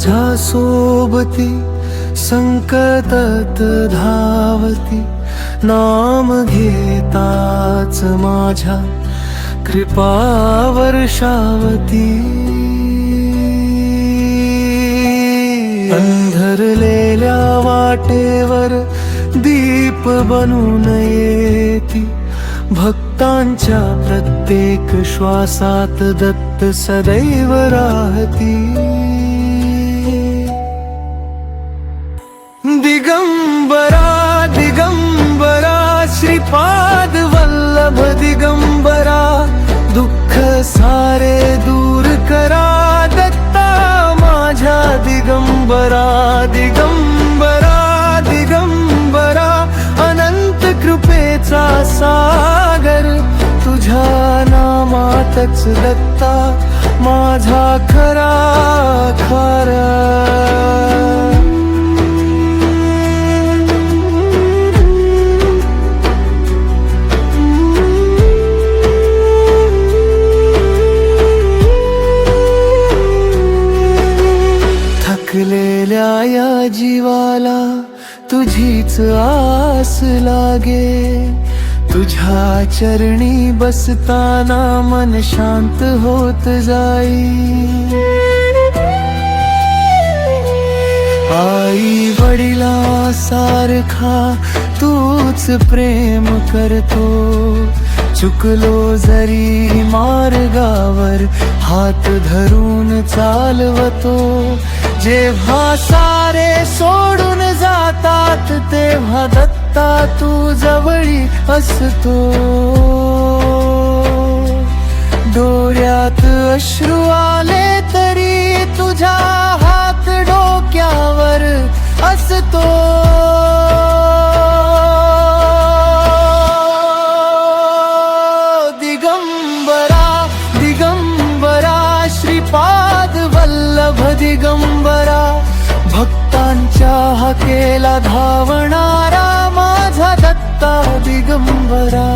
माझ्या सोबती संकटात धावती, नाम घेताच माझ्या कृपा वर्षावती। अंधरलेल्या वाटेवर दीप बनून येती, भक्तांच्या प्रत्येक श्वासात दत्त सदैव राहती। दिगंबरा दिगंबरा श्रीपाद वल्लभ दिगंबरा, दुःख सारे दूर करा दत्ता माझ्या दिगंबरा। दिगंबरा दिगंबरा अनंत कृपेचा सागर, तुझ्या नामातच दत्ता माझा खरा खरा। थकलेल्या या जीवाला तुझीच आस लागे, तुझ्या चरणी बसताना मन शांत होत जाई। आई वडिला सारखा तूच प्रेम करतो, चुकलो जरी मार्गावर हात धरून चालवतो। जेव्हा सारे सोडून जातात तेव्हा दत्ता तू जवळी असतो। डोळ्यात अश्रू आले तरी तुझा हात डोक्यावर असतो। दिगंबरा दिगंबरा श्रीपाद वल्लभ दिगंबरा, भक्तांच्या हाकेला धावणारा माझा दत्ता दिगंबरा।